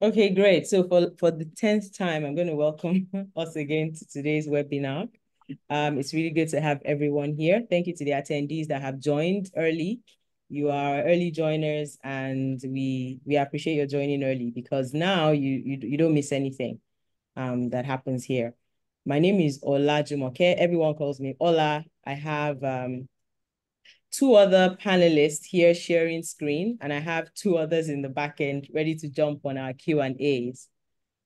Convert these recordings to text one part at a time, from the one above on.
Okay, great. So for the 10th time, I'm going to welcome us again to today's webinar. It's really good to have everyone here. Thank you to the attendees that have joined early. You are early joiners, and we appreciate your joining early because now you don't miss anything that happens here. My name is Ola Jumoke. Everyone calls me Ola. I have two other panelists here sharing screen, and I have two others in the back end ready to jump on our Q&As,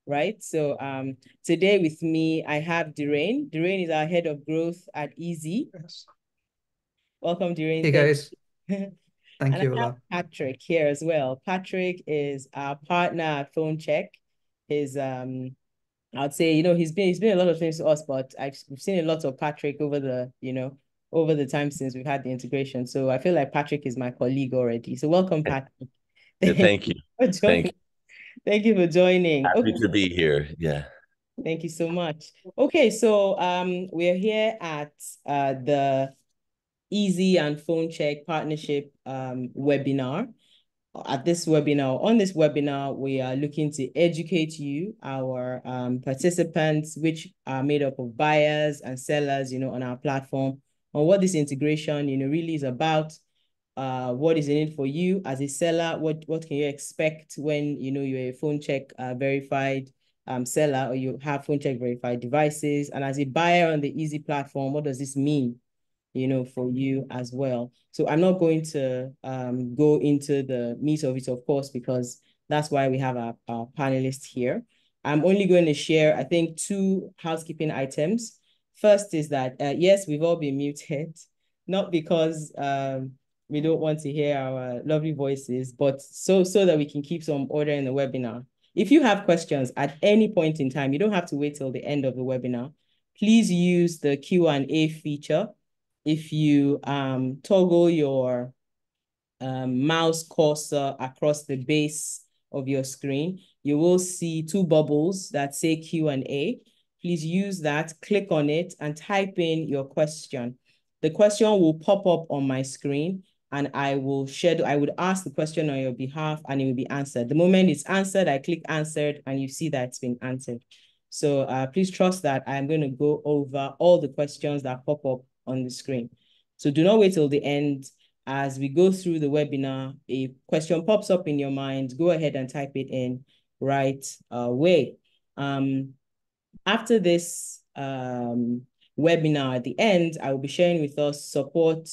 right? So today with me, I have Dhiren. Dhiren is our head of growth at Eze. Yes. Welcome, Dhiren. Hey Thank guys, you. thank And I you, have Ola. Patrick here as well. Patrick is our partner at Phonecheck. His I'd say, he's been a lot of things to us, but we've seen a lot of Patrick over the time since we've had the integration. So I feel like Patrick is my colleague already. So welcome, Patrick. Yeah, Thank thank you. you for Thank joining. you. Thank you for joining. Happy Okay, to be here. Yeah. thank you so much. Okay, so we're here at the Easy and Phonecheck partnership webinar. On this webinar, we are looking to educate you, our participants, which are made up of buyers and sellers, on our platform, on what this integration, really is about. What is in it for you as a seller? What can you expect when, you're a Phonecheck verified seller, or you have Phonecheck verified devices? And as a buyer on the Easy platform, what does this mean, for you as well? So I'm not going to go into the meat of it, of course, because that's why we have our panelists here. I'm only going to share, I think, two housekeeping items. First is that, yes, we've all been muted, not because we don't want to hear our lovely voices, but so that we can keep some order in the webinar. If you have questions at any point in time, you don't have to wait till the end of the webinar. Please use the Q&A feature. If you toggle your mouse cursor across the base of your screen, you will see two bubbles that say Q&A. Please use that, click on it, and type in your question. The question will pop up on my screen, and I would ask the question on your behalf, and it will be answered. The moment it's answered, I click answered, and you see that it's been answered. So please trust that I'm going to go over all the questions that pop up on the screen. So do not wait till the end. As we go through the webinar, a question pops up in your mind, go ahead and type it in right away. After this webinar, at the end, I will be sharing with us support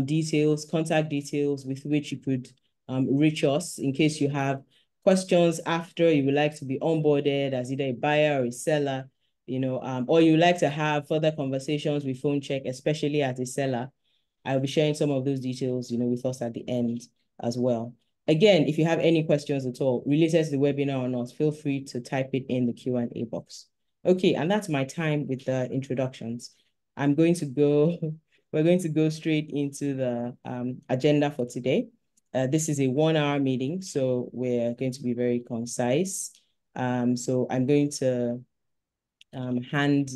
details, contact details with which you could reach us in case you have questions after you would like to be onboarded as either a buyer or a seller, or you would like to have further conversations with Phonecheck, especially as a seller. I'll be sharing some of those details, with us at the end as well. Again, if you have any questions at all related to the webinar or not, feel free to type it in the Q&A box. Okay, and that's my time with the introductions. We're going to go straight into the agenda for today. This is a 1-hour meeting, so we're going to be very concise. So I'm going to hand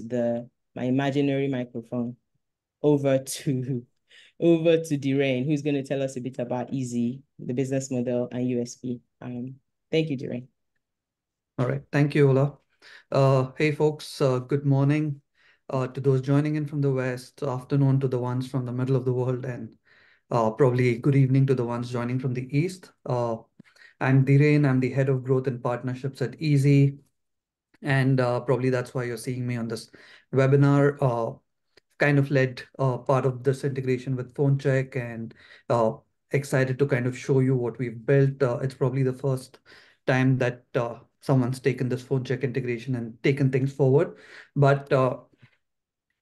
my imaginary microphone over to Dhiren, who's going to tell us a bit about Eze, the business model, and USP. Thank you, Dhiren. All right, thank you, Ola. Hey folks, good morning to those joining in from the West, afternoon to the ones from the middle of the world, and probably good evening to the ones joining from the East. I'm Dhiren, I'm the head of growth and partnerships at Eze, and probably that's why you're seeing me on this webinar. Kind of led part of this integration with Phonecheck, and excited to kind of show you what we've built. It's probably the first time that someone's taken this Phonecheck integration and taken things forward. But to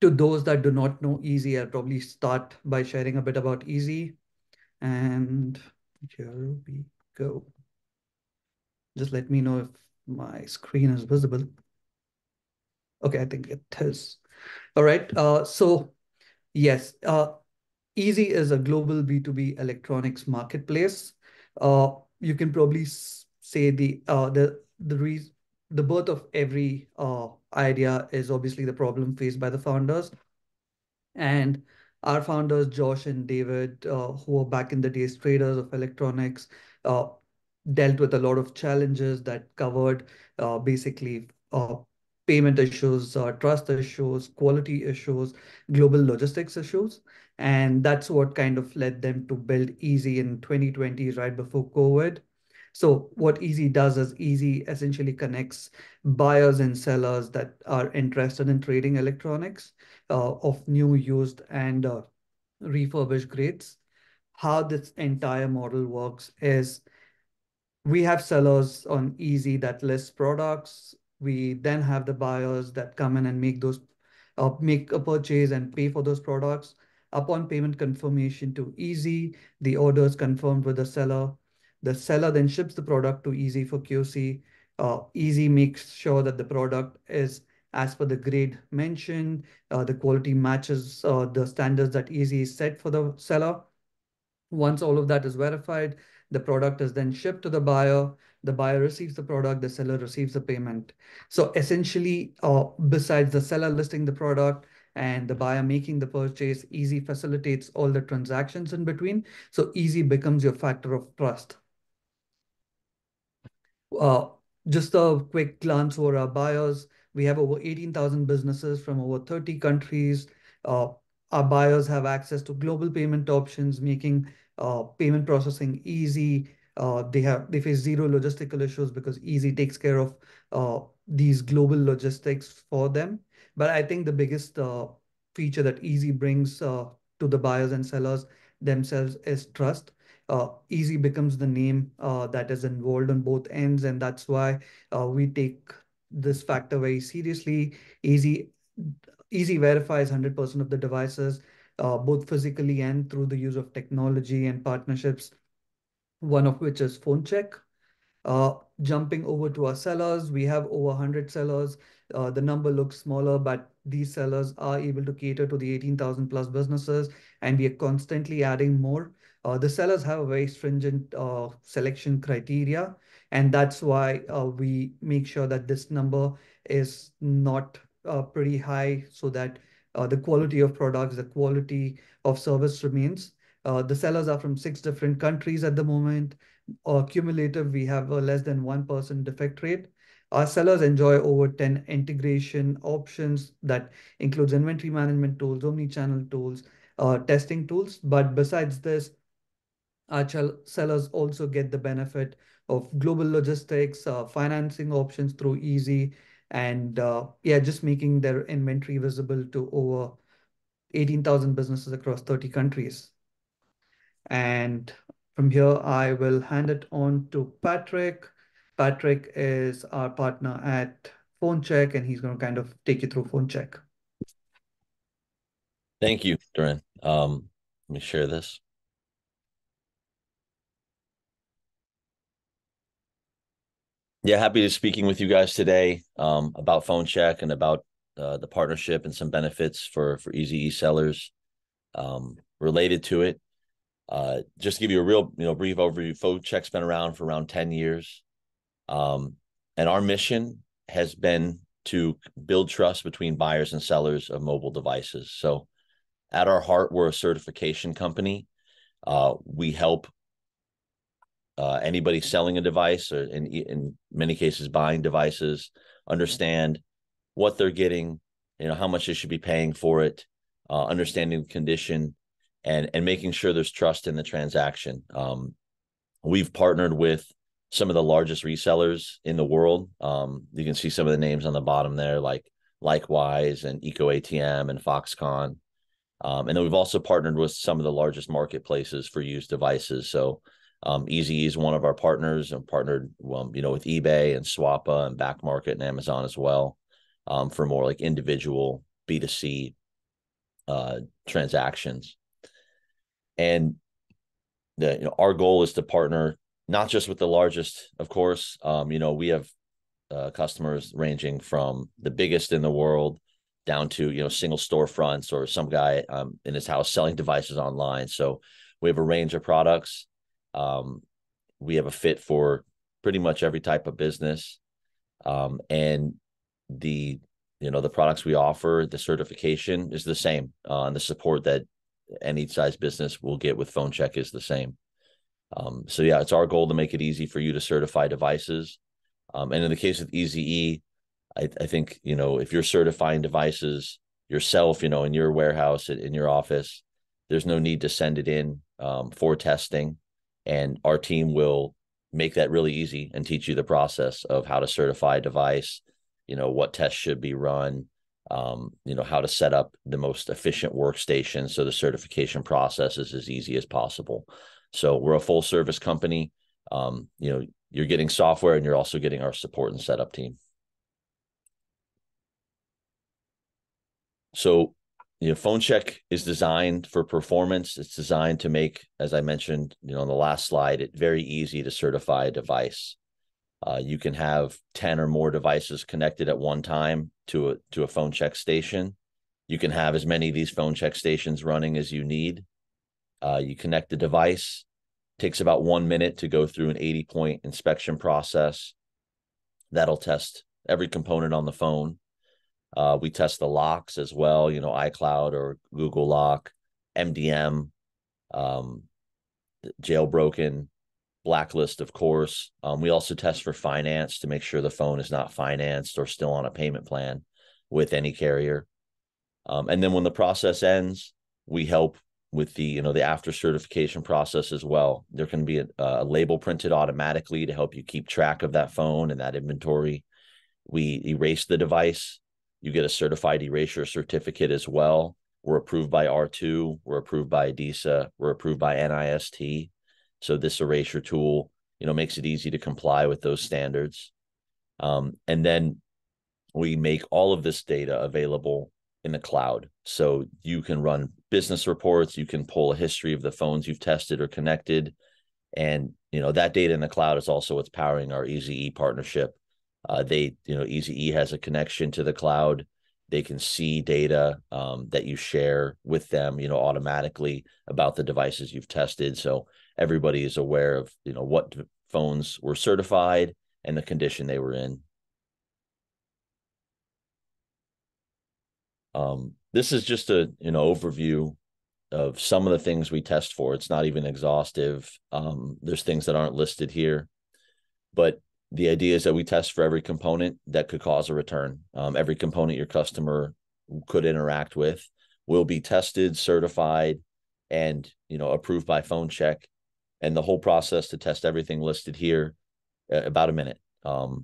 those that do not know Eze, I'll probably start by sharing a bit about Eze. And here we go. Just let me know if my screen is visible. Okay, I think it is. All right. So yes, Eze is a global B2B electronics marketplace. You can probably say the birth of every idea is obviously the problem faced by the founders. And our founders, Josh and David, who were back in the days traders of electronics, uh, dealt with a lot of challenges that covered basically payment issues, trust issues, quality issues, global logistics issues. And that's what kind of led them to build Easy in 2020, right before COVID. So what Easy does is Easy essentially connects buyers and sellers that are interested in trading electronics of new, used, and refurbished grades. How this entire model works is we have sellers on Easy that list products. We then have the buyers that come in and make a purchase and pay for those products. Upon payment confirmation to Easy, the order is confirmed with the seller. The seller then ships the product to Easy for QC. Easy makes sure that the product is as per the grade mentioned. The quality matches the standards that Easy set for the seller. Once all of that is verified, the product is then shipped to the buyer. The buyer receives the product, the seller receives the payment. So essentially, besides the seller listing the product and the buyer making the purchase, Easy facilitates all the transactions in between. So Easy becomes your factor of trust. Uh, just a quick glance over our buyers. We have over 18,000 businesses from over 30 countries. Uh, our buyers have access to global payment options, making payment processing easy. They face zero logistical issues because Easy takes care of these global logistics for them. But I think the biggest feature that Easy brings to the buyers and sellers themselves is trust. Easy becomes the name that is involved on both ends, and that's why we take this factor very seriously. Easy Easy verifies 100% of the devices, both physically and through the use of technology and partnerships, one of which is Phonecheck. Jumping over to our sellers, we have over 100 sellers. The number looks smaller, but these sellers are able to cater to the 18,000 plus businesses, and we are constantly adding more. The sellers have a very stringent selection criteria, and that's why we make sure that this number is not pretty high so that the quality of products, the quality of service remains. The sellers are from 6 different countries at the moment. Cumulative, we have a less than 1% defect rate. Our sellers enjoy over 10 integration options that includes inventory management tools, omni-channel tools, testing tools. But besides this, our sellers also get the benefit of global logistics, financing options through Easy, and yeah, just making their inventory visible to over 18,000 businesses across 30 countries. And from here, I will hand it on to Patrick. Patrick is our partner at Phonecheck, and he's going to kind of take you through Phonecheck. Thank you, Dhiren. Let me share this. Yeah, happy to speaking with you guys today about Phonecheck and about the partnership and some benefits for Easy sellers related to it. Just to give you a real brief overview, Phonecheck's been around for around 10 years. And our mission has been to build trust between buyers and sellers of mobile devices. So at our heart, we're a certification company. We help anybody selling a device, or in many cases buying devices, understand what they're getting, how much they should be paying for it, understanding the condition, and making sure there's trust in the transaction. We've partnered with some of the largest resellers in the world. You can see some of the names on the bottom there, like Likewise and EcoATM and Foxconn. And then we've also partnered with some of the largest marketplaces for used devices. So Easy is one of our partners, and partnered with eBay and Swappa and Backmarket and Amazon as well, for more like individual B2C transactions. And our goal is to partner not just with the largest, of course. We have customers ranging from the biggest in the world down to single storefronts, or some guy in his house selling devices online. So we have a range of products. We have a fit for pretty much every type of business, and the products we offer, the certification is the same, and the support that any size business will get with Phonecheck is the same. So yeah, it's our goal to make it easy for you to certify devices. And in the case of Eze, I think, if you're certifying devices yourself, in your warehouse, in your office, there's no need to send it in for testing. And our team will make that really easy and teach you the process of how to certify a device, what tests should be run, how to set up the most efficient workstation so the certification process is as easy as possible. So we're a full service company. You're getting software and you're also getting our support and setup team. So, Phonecheck is designed for performance. It's designed to make, as I mentioned, on the last slide, it very easy to certify a device. You can have 10 or more devices connected at one time to a Phonecheck station. You can have as many of these Phonecheck stations running as you need. You connect the device. Takes about 1 minute to go through an 80-point inspection process. That'll test every component on the phone. We test the locks as well, iCloud or Google Lock, MDM, jailbroken, blacklist, of course. We also test for finance to make sure the phone is not financed or still on a payment plan with any carrier. And then when the process ends, we help with the after certification process as well. There can be a label printed automatically to help you keep track of that phone and that inventory. We erase the device. You get a certified erasure certificate as well. We're approved by R2. We're approved by ADISA. We're approved by NIST. So this erasure tool, makes it easy to comply with those standards. And then we make all of this data available in the cloud. So you can run business reports. You can pull a history of the phones you've tested or connected. And, that data in the cloud is also what's powering our Eze partnership. Eze has a connection to the cloud. They can see data that you share with them, automatically about the devices you've tested. So everybody is aware of, what phones were certified and the condition they were in. This is just an overview of some of the things we test for. It's not even exhaustive. There's things that aren't listed here, but the idea is that we test for every component that could cause a return. Every component your customer could interact with will be tested, certified, and approved by Phonecheck. And the whole process to test everything listed here, about a minute,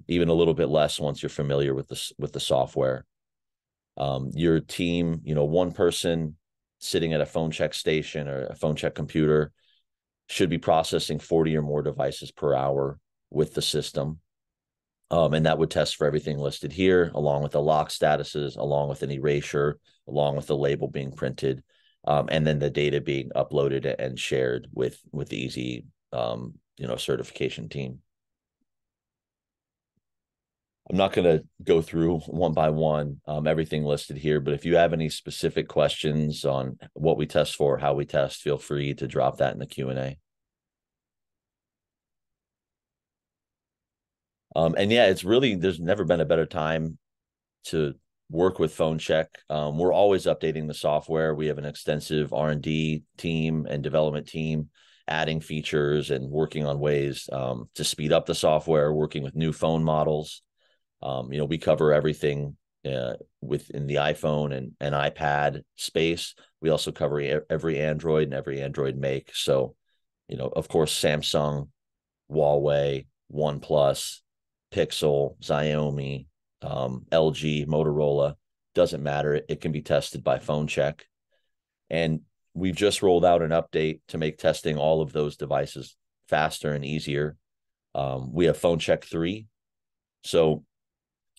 even a little bit less once you're familiar with the software. Your team, one person sitting at a Phonecheck station or a Phonecheck computer should be processing 40 or more devices per hour with the system. And that would test for everything listed here, along with the lock statuses, along with an erasure, along with the label being printed, and then the data being uploaded and shared with the Eze, certification team. I'm not going to go through one by one everything listed here, but if you have any specific questions on what we test for, how we test, feel free to drop that in the Q&A. And yeah, there's never been a better time to work with Phonecheck. We're always updating the software. We have an extensive R&D team and development team adding features and working on ways to speed up the software, working with new phone models. We cover everything within the iPhone and iPad space. We also cover every Android and every Android make. So, of course, Samsung, Huawei, OnePlus, Pixel, Xiaomi, LG, Motorola, doesn't matter. It can be tested by Phonecheck. And we've just rolled out an update to make testing all of those devices faster and easier. We have Phonecheck 3. So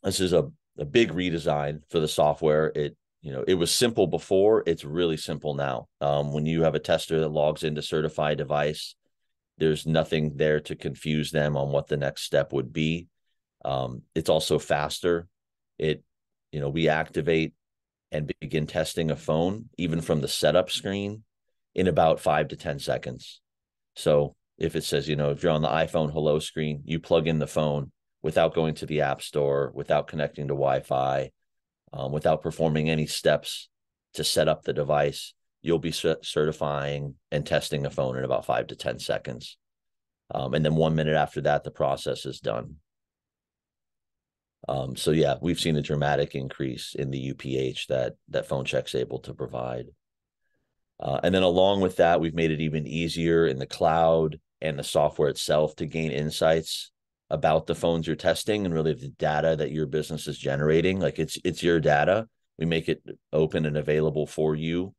this is a big redesign for the software. It was simple before. It's really simple now. When you have a tester that logs in to certify a device, there's nothing there to confuse them on what the next step would be. It's also faster. We activate and begin testing a phone, even from the setup screen, in about 5 to 10 seconds. So if it says, if you're on the iPhone hello screen, you plug in the phone without going to the App Store, without connecting to Wi-Fi, without performing any steps to set up the device, you'll be certifying and testing a phone in about 5 to 10 seconds. And then 1 minute after that, the process is done. So yeah, we've seen a dramatic increase in the UPH that Phonecheck's able to provide. And then along with that, we've made it even easier in the cloud and the software itself to gain insights about the phones you're testing and really the data that your business is generating. Like it's your data. We make it open and available for you.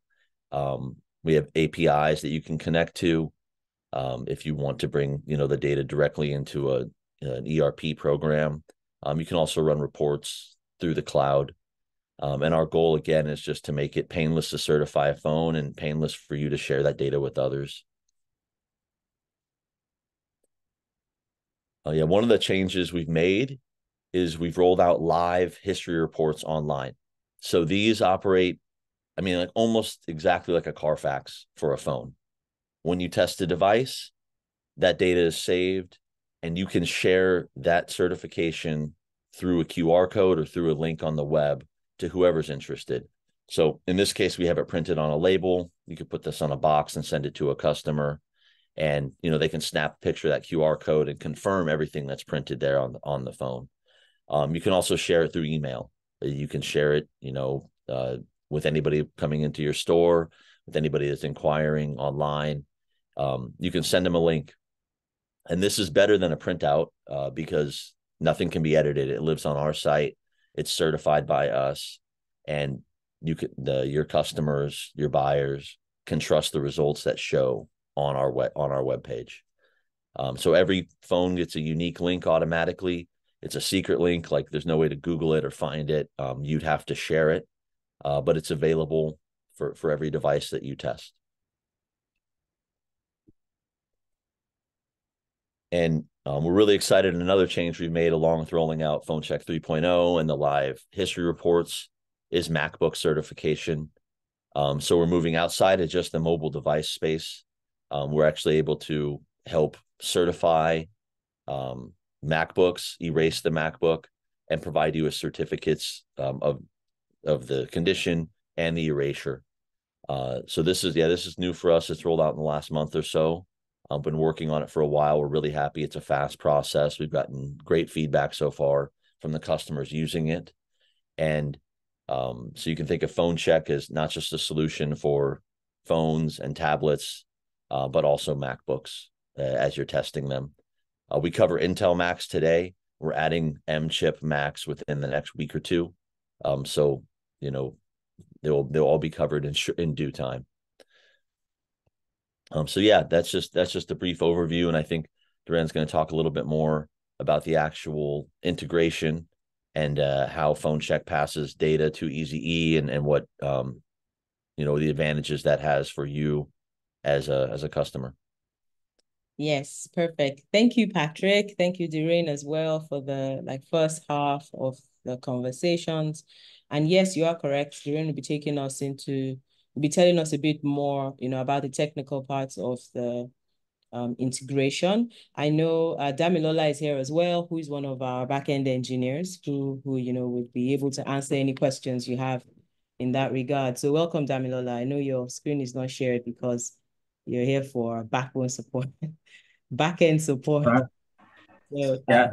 We have APIs that you can connect to if you want to bring the data directly into an ERP program. You can also run reports through the cloud. And our goal, again, is just to make it painless to certify a phone and painless for you to share that data with others. Yeah, one of the changes we've made is we've rolled out live history reports online. So these operate, like almost exactly like a Carfax for a phone. When you test a device, that data is saved, and you can share that certification through a QR code or through a link on the web to whoever's interested. So in this case, we have it printed on a label. You could put this on a box and send it to a customer, and they can snap a picture of that QR code and confirm everything that's printed there on the phone. You can also share it through email. You can share it, with anybody coming into your store, with anybody that's inquiring online. You can send them a link. And this is better than a printout because nothing can be edited. It lives on our site. It's certified by us, and your customers, your buyers can trust the results that show on our webpage. So every phone gets a unique link automatically. It's a secret link, like there's no way to Google it or find it. You'd have to share it, but it's available for every device that you test. And we're really excited. Another change we've made along with rolling out Phonecheck 3.0 and the live history reports is MacBook certification. So we're moving outside of just the mobile device space. We're actually able to help certify MacBooks, erase the MacBook, and provide you with certificates of the condition and the erasure. So this is new for us. It's rolled out in the last month or so. I've been working on it for a while. We're really happy. It's a fast process. We've gotten great feedback so far from the customers using it. And so you can think of Phonecheck as not just a solution for phones and tablets, but also MacBooks as you're testing them. We cover Intel Macs today. We're adding M-chip Macs within the next week or two. So, they'll all be covered in due time. So yeah, that's just a brief overview, and I think Dhiren's going to talk a little bit more about the actual integration and how Phonecheck passes data to Eze and what the advantages that has for you as a customer. Yes, perfect. Thank you, Patrick. Thank you, Dhiren, as well for the first half of the conversations. And yes, you are correct. Dhiren will be telling us a bit more, about the technical parts of the integration. I know Damilola is here as well, who is one of our back-end engineers who would be able to answer any questions you have in that regard. So welcome, Damilola. I know your screen is not shared because you're here for backbone support. Back-end support. So, yeah.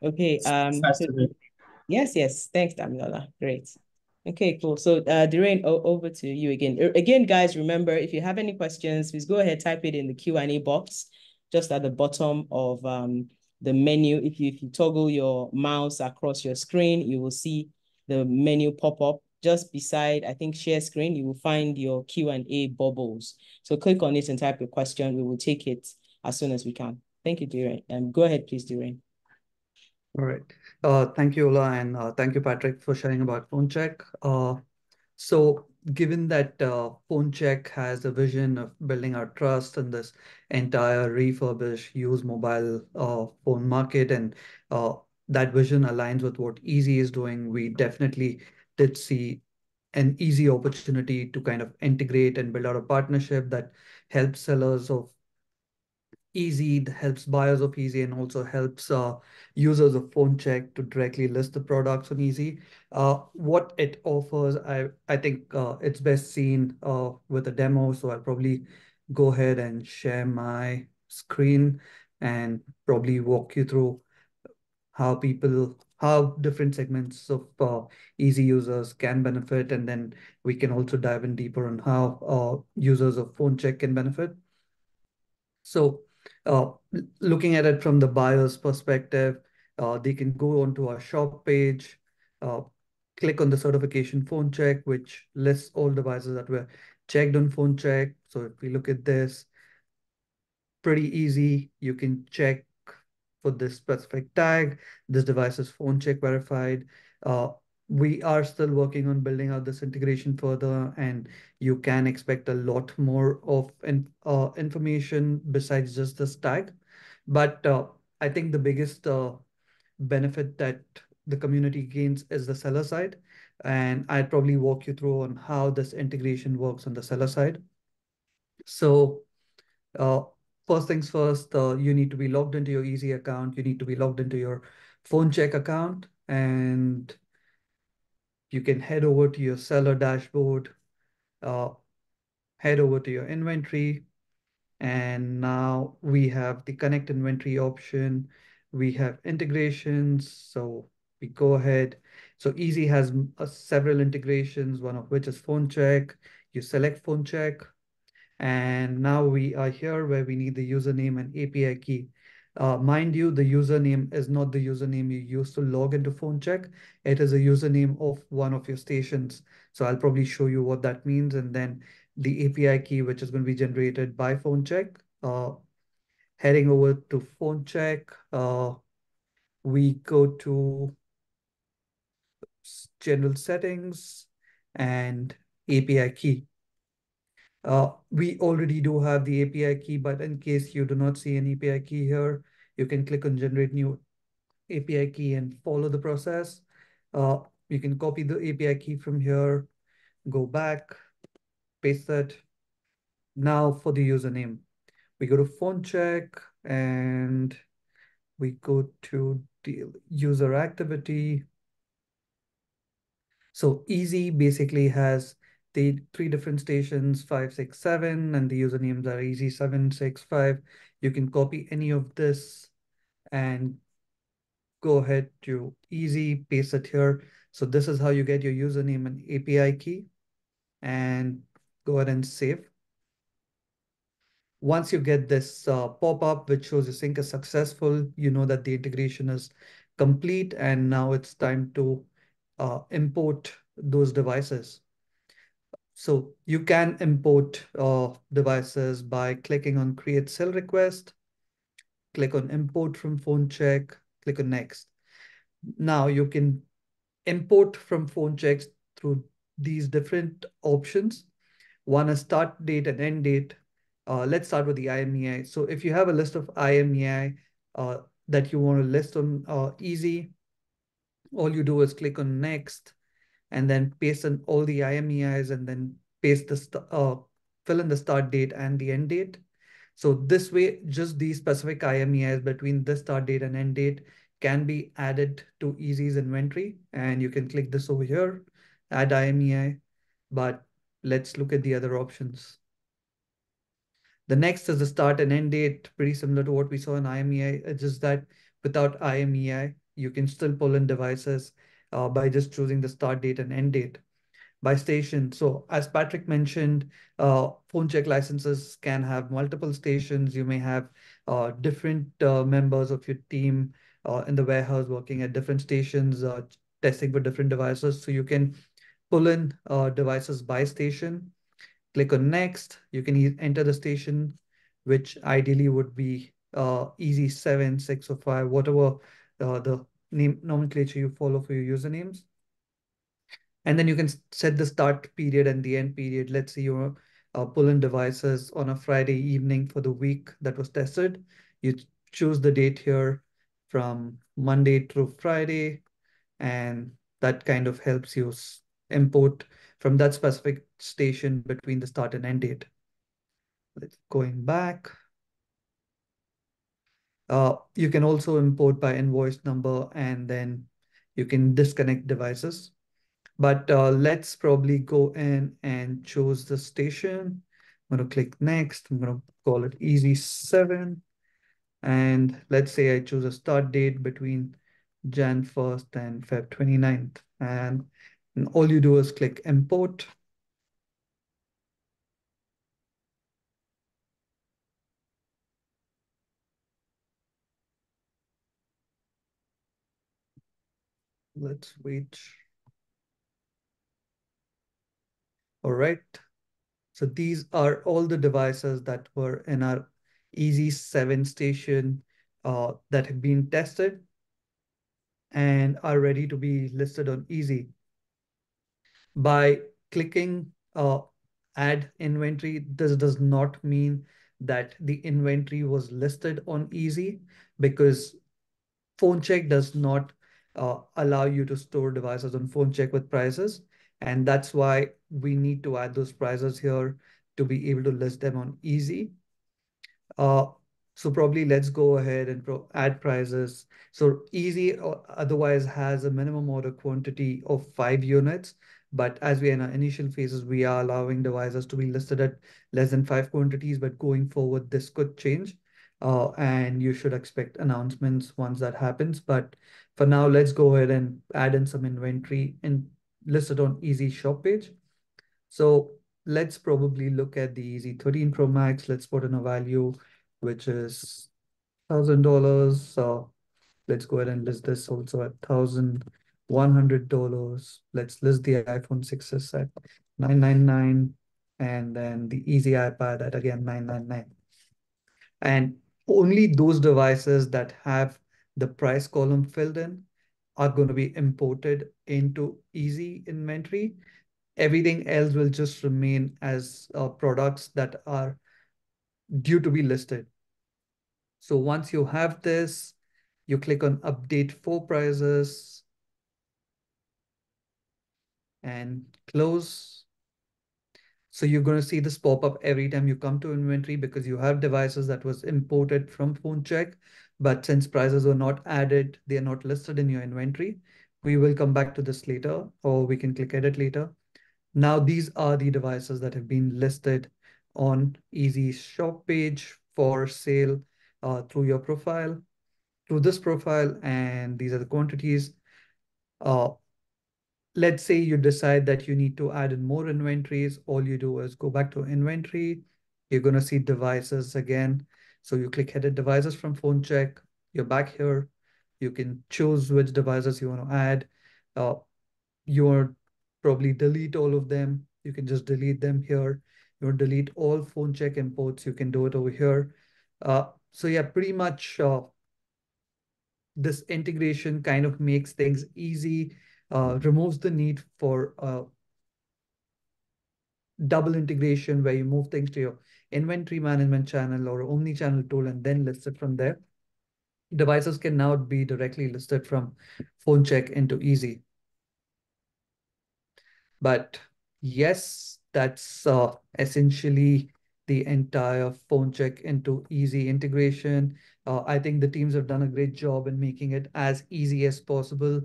Okay. Yes. Thanks, Damilola. Great. Okay, cool. So, Dhiren, over to you again. Again, guys, remember, if you have any questions, please go ahead, type it in the Q&A box, just at the bottom of the menu. If you toggle your mouse across your screen, you will see the menu pop up. Just beside, I think, share screen, you will find your Q&A bubbles. So click on it and type your question. We will take it as soon as we can. Thank you, Dhiren. Go ahead, please, Dhiren. All right. Thank you, Ola, and thank you, Patrick, for sharing about Phonecheck. So given that Phonecheck has a vision of building our trust in this entire refurbish used mobile phone market, and that vision aligns with what Eze is doing, we definitely did see an easy opportunity to kind of integrate and build out a partnership that helps sellers of Eze, helps buyers of Eze, and also helps users of Phonecheck to directly list the products on Eze. What it offers, I think it's best seen with a demo. So I'll probably go ahead and share my screen. and probably walk you through how different segments of easy users can benefit. And then we can also dive in deeper on how users of Phonecheck can benefit. So looking at it from the buyer's perspective, they can go onto our shop page, uh, click on the certification Phonecheck, which lists all devices that were checked on Phonecheck. So if we look at this, pretty easy. You can check for this specific tag. This device is Phonecheck verified. Uh, we are still working on building out this integration further, and you can expect a lot more of information besides just this tag. But I think the biggest benefit that the community gains is the seller side. And I'd probably walk you through on how this integration works on the seller side. So uh, first things first, you need to be logged into your Easy account. You need to be logged into your Phonecheck account, and you can head over to your seller dashboard, uh, head over to your inventory, and now we have the connect inventory option. We have integrations, so we go ahead. So Easy has several integrations, one of which is Phonecheck. You select Phonecheck, and now we are here where we need the username and API key. Mind you, the username is not the username you use to log into Phonecheck. It is a username of one of your stations. So I'll probably show you what that means. And then the API key, which is going to be generated by Phonecheck. Heading over to Phonecheck, we go to general settings and API key. We already do have the API key, but in case you do not see an API key here, you can click on generate new API key and follow the process. You can copy the API key from here, go back, paste that. Now for the username, we go to Phonecheck and we go to the user activity. So Easy basically has the three different stations, 567, and the usernames are Easy765. You can copy any of this and go ahead to Easy, paste it here. So this is how you get your username and API key, and go ahead and save. Once you get this pop-up which shows your sync is successful, you know that the integration is complete, and now it's time to import those devices. So you can import devices by clicking on Create Cell Request, click on Import from Phonecheck, click on Next. Now you can import from Phonecheck through these different options. One is start date and end date. Let's start with the IMEI. So if you have a list of IMEI that you want to list on Easy, all you do is click on Next, and then paste in all the IMEIs, and then paste fill in the start date and the end date. So this way, just these specific IMEIs between the start date and end date can be added to Easy's inventory. And you can click this over here, add IMEI. But let's look at the other options. The next is the start and end date, pretty similar to what we saw in IMEI. It's just that without IMEI, you can still pull in devices by just choosing the start date and end date. By station, so as Patrick mentioned, Phonecheck licenses can have multiple stations. You may have different members of your team in the warehouse working at different stations, testing for different devices. So you can pull in devices by station, click on next. You can enter the station, which ideally would be Easy 7, 6, or 5, whatever the name nomenclature you follow for your usernames. And then you can set the start period and the end period. Let's say you're pulling devices on a Friday evening for the week that was tested. You choose the date here from Monday through Friday, and that kind of helps you import from that specific station between the start and end date. Let's going back. You can also import by invoice number, and then you can disconnect devices. But let's probably go in and choose the station. I'm going to click next. I'm going to call it Easy 7. And let's say I choose a start date between Jan 1st and Feb 29th. And all you do is click import. Let's wait. All right. So these are all the devices that were in our Easy 7 station that have been tested and are ready to be listed on Easy. By clicking add inventory, this does not mean that the inventory was listed on Easy, because Phonecheck does not allow you to store devices on Phonecheck with prices. And that's why we need to add those prices here to be able to list them on Easy. Uh, so probably let's go ahead and add prices. So Easy otherwise has a minimum order quantity of 5 units. But as we are in our initial phases, we are allowing devices to be listed at less than 5 quantities. But going forward, this could change. And you should expect announcements once that happens. But for now, let's go ahead and add in some inventory and list it on Easy shop page. So let's probably look at the Easy 13 Pro Max. Let's put in a value which is $1,000. So let's go ahead and list this also at $1,100. Let's list the iPhone 6s at $999, and then the Easy iPad at again $999. And only those devices that have the price column filled in are going to be imported into Easy inventory. Everything else will just remain as products that are due to be listed. So once you have this, you click on update for prices and close. So you're going to see this pop up every time you come to inventory, because you have devices that was imported from Phonecheck, but since prices were not added, they are not listed in your inventory. We will come back to this later, or we can click edit later. Now, these are the devices that have been listed on Easy's shop page for sale through your profile, through this profile, and these are the quantities. Uh, let's say you decide that you need to add in more inventories. All you do is go back to inventory. You're going to see devices again. So you click edit devices from Phonecheck. You're back here. You can choose which devices you want to add. Uh, you want to probably delete all of them. You can just delete them here. You want to delete all Phonecheck imports. You can do it over here. So yeah, pretty much this integration kind of makes things easy, removes the need for double integration where you move things to your inventory management channel or omni-channel tool and then list it from there. Devices can now be directly listed from Phonecheck into Easy. But yes, that's essentially the entire Phonecheck into Easy integration. I think the teams have done a great job in making it as easy as possible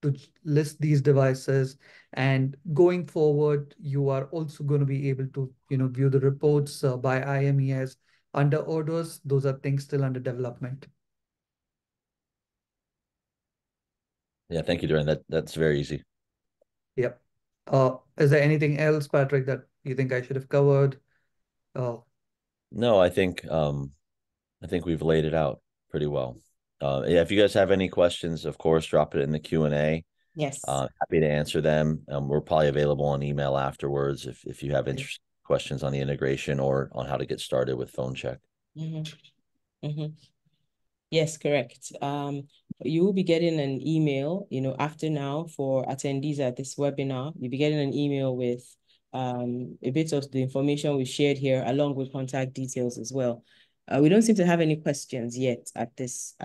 to list these devices. And going forward, you are also going to be able to, view the reports by IMES under orders. Those are things still under development. Yeah, thank you, Dhiren. That's very easy. Yep. Is there anything else, Patrick, that you think I should have covered? No, I think we've laid it out pretty well. Yeah, if you guys have any questions, of course, drop it in the Q&A. Yes. Happy to answer them. We're probably available on email afterwards if you have interesting questions on the integration or on how to get started with Phonecheck. Yes, correct. You will be getting an email, after now for attendees at this webinar. You'll be getting an email with a bit of the information we shared here, along with contact details as well. We don't seem to have any questions yet at this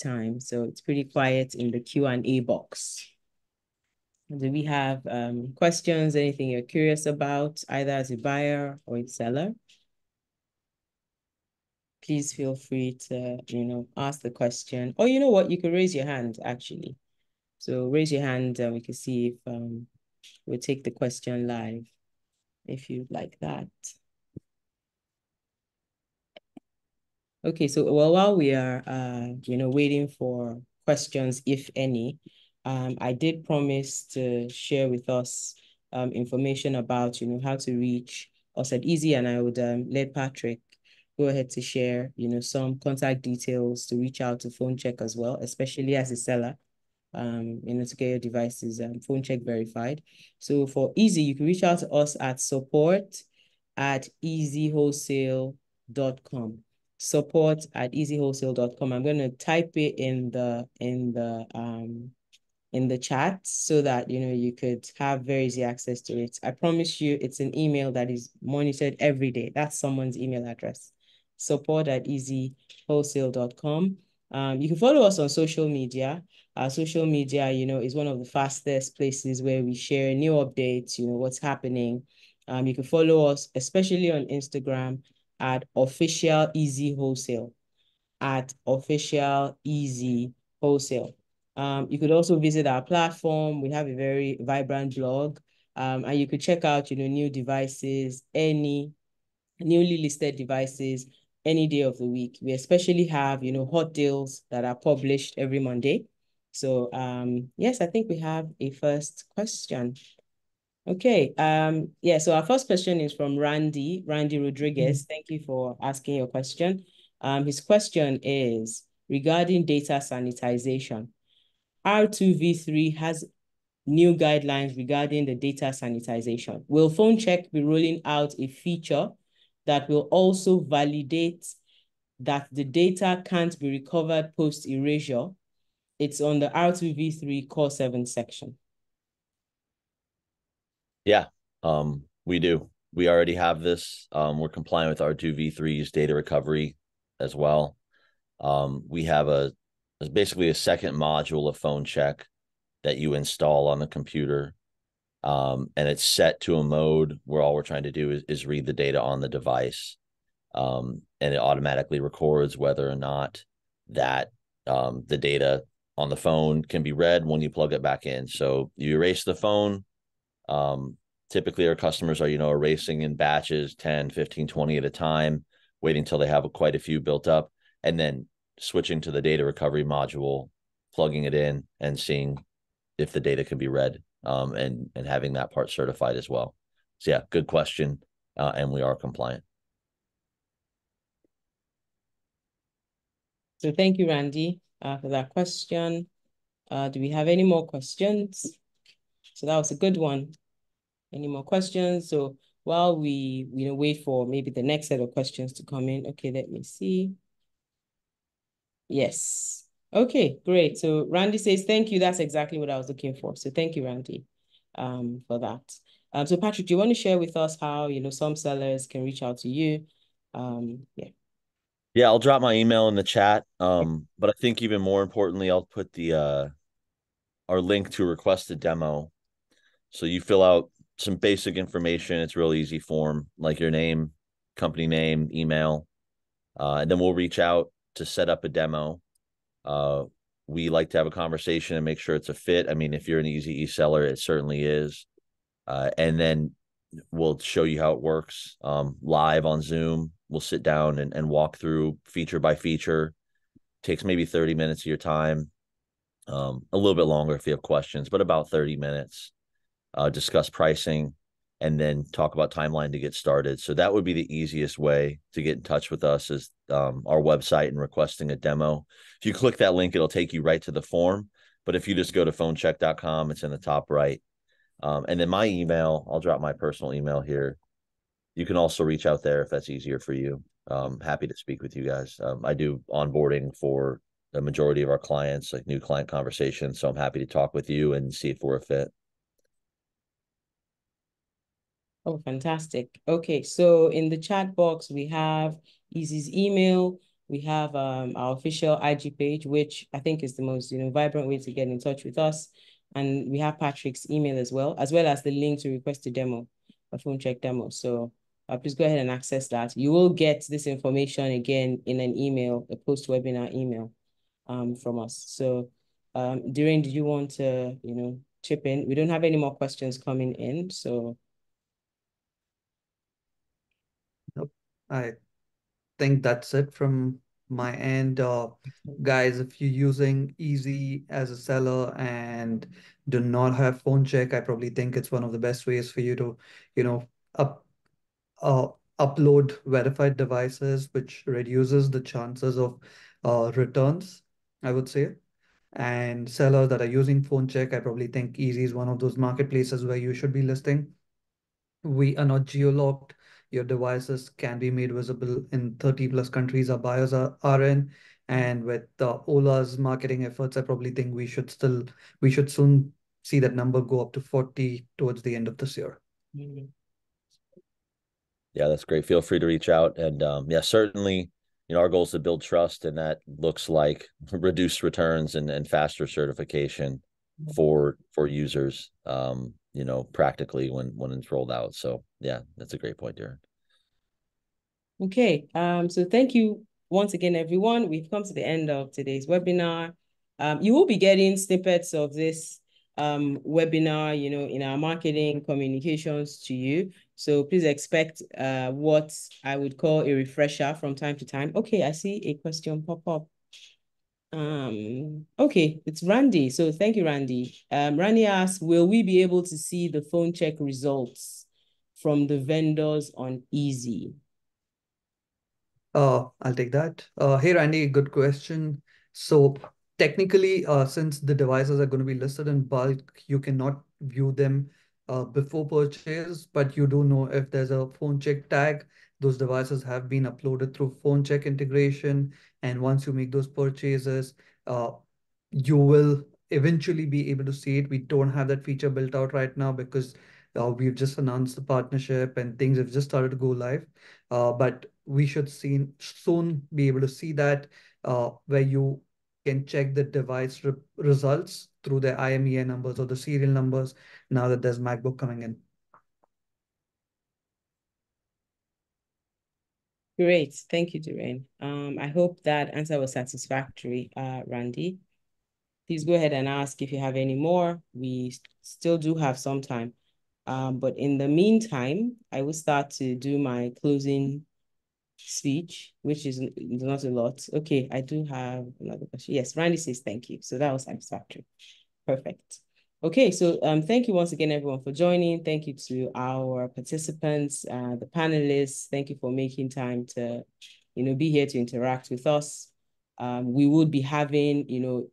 time, so it's pretty quiet in the Q&A box. Do we have questions, anything you're curious about, either as a buyer or a seller? Please feel free to, ask the question. Or you know what, you can raise your hand, actually. So raise your hand and we can see if we'll take the question live, if you'd like that. Okay, so well, while we are waiting for questions, if any, I did promise to share with us information about how to reach us at Easy, and I would let Patrick go ahead to share some contact details to reach out to Phonecheck as well, especially as a seller. To get your devices Phonecheck verified. So for Easy, you can reach out to us at support@ezewholesale.com. Support@ezewholesale.com. I'm going to type it in the chat so that you could have very easy access to it. I promise you it's an email that is monitored every day. That's someone's email address. Support@ezewholesale.com. You can follow us on social media. Our social media, is one of the fastest places where we share new updates, what's happening. You can follow us, especially on Instagram, at official Eze Wholesale, at official Eze Wholesale. You could also visit our platform. We have a very vibrant blog, and you could check out, new devices, any newly listed devices, any day of the week. We especially have, hot deals that are published every Monday. So, yes, I think we have a first question. Okay. Yeah, so our first question is from Randy Rodriguez. Thank you for asking your question. His question is regarding data sanitization. R2V3 has new guidelines regarding the data sanitization. Will Phonecheck be rolling out a feature that will also validate that the data can't be recovered post-erasure? It's on the R2V3 Core 7 section. Yeah, we do. We already have this. We're compliant with R2V3's data recovery as well. We have basically a second module of Phonecheck that you install on the computer. And it's set to a mode where all we're trying to do is read the data on the device. And it automatically records whether or not that the data on the phone can be read when you plug it back in. So you erase the phone. Typically our customers are, erasing in batches, 10, 15, 20 at a time, waiting until they have quite a few built up, and then switching to the data recovery module, plugging it in and seeing if the data can be read, and having that part certified as well. So yeah, good question. And we are compliant. So thank you, Randy, for that question. Do we have any more questions? So that was a good one. Any more questions? So while we wait for maybe the next set of questions to come in. Okay, let me see. Yes. Okay, great. So Randy says, thank you. That's exactly what I was looking for. So thank you, Randy, for that. So Patrick, do you want to share with us how, some sellers can reach out to you? Yeah. Yeah, I'll drop my email in the chat. But I think even more importantly, I'll put our link to request a demo. So you fill out some basic information. It's real easy form, like your name, company name, email, and then we'll reach out to set up a demo. We like to have a conversation and make sure it's a fit. I mean, if you're an easy e-seller, it certainly is. And then we'll show you how it works live on Zoom. We'll sit down and walk through feature by feature. Takes maybe 30 minutes of your time, a little bit longer if you have questions, but about 30 minutes. Discuss pricing, and then talk about timeline to get started. So that would be the easiest way to get in touch with us, is our website and requesting a demo. If you click that link, it'll take you right to the form. But if you just go to phonecheck.com, it's in the top right. And then my email, I'll drop my personal email here. You can also reach out there if that's easier for you. Happy to speak with you guys. I do onboarding for the majority of our clients, like new client conversations. So I'm happy to talk with you and see if we're a fit. Oh, fantastic. Okay, so in the chat box, we have Easy's email. We have our official IG page, which I think is the most vibrant way to get in touch with us. And we have Patrick's email as well as the link to request a demo, a Phonecheck demo. So please go ahead and access that. You will get this information again in an email, a post-webinar email from us. So Dhiren, do you want to chip in? We don't have any more questions coming in, so. Nope. I think that's it from my end. Guys, if you're using Easy as a seller and do not have Phonecheck, I probably think it's one of the best ways for you to, you know, up, uh, upload verified devices, which reduces the chances of returns, I would say. And sellers that are using Phonecheck, I probably think Easy is one of those marketplaces where you should be listing. We are not geo-locked. Your devices can be made visible in 30 plus countries our buyers are in. And with Ola's marketing efforts, I probably think we should soon see that number go up to 40 towards the end of this year. Mm-hmm. Yeah, that's great. Feel free to reach out. And yeah, certainly, our goal is to build trust, and that looks like reduced returns and faster certification for users, practically when it's rolled out. So yeah, that's a great point, Dhiren. Okay, so thank you once again, everyone. We've come to the end of today's webinar. You will be getting snippets of this webinar, in our marketing communications to you. So please expect what I would call a refresher from time to time. Okay, I see a question pop up. Okay, it's Randy. So thank you, Randy. Randy asks, will we be able to see the Phonecheck results from the vendors on Easy? I'll take that. Hey, Randy, good question. So technically, since the devices are going to be listed in bulk, you cannot view them before purchase, but you do know if there's a Phonecheck tag, those devices have been uploaded through Phonecheck integration. And once you make those purchases, uh, you will eventually be able to see it. We don't have that feature built out right now because we've just announced the partnership and things have just started to go live. But we should soon be able to see that where you can check the device results through the IMEI numbers or the serial numbers now that there's MacBook coming in. Great. Thank you, Dhiren. I hope that answer was satisfactory, Randy. Please go ahead and ask if you have any more. We still do have some time. But in the meantime, I will start to do my closing speech, which is not a lot. Okay, I do have another question. Yes, Randy says thank you. So that was satisfactory. Perfect. Okay, so thank you once again, everyone, for joining. Thank you to our participants, the panelists. Thank you for making time to, be here to interact with us. We would be having,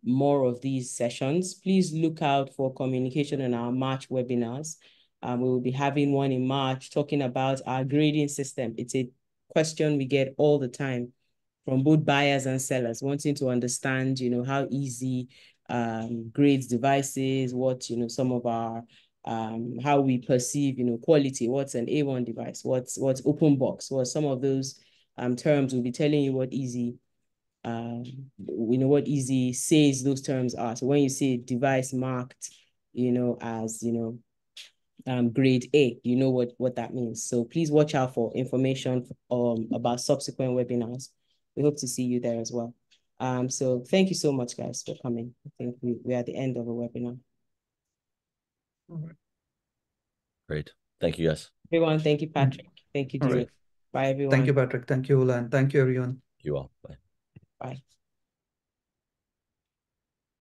more of these sessions. Please look out for communication on our March webinars. We will be having one in March talking about our grading system. It's a question we get all the time from both buyers and sellers, wanting to understand, how easy grades devices, what, some of our, how we perceive, quality, what's an A1 device, what's open box, what some of those terms will be telling you what easy, what easy says those terms are. So when you see device marked, as, grade A, you know what that means. So please watch out for information about subsequent webinars. We hope to see you there as well. So thank you so much, guys, for coming. I think we're at the end of the webinar. All right. Great. Thank you, guys. Everyone, thank you, Patrick. Thank you, Dhiren. All right. Bye, everyone. Thank you, Patrick. Thank you, Ola, and thank you, everyone. You all. Bye. Bye.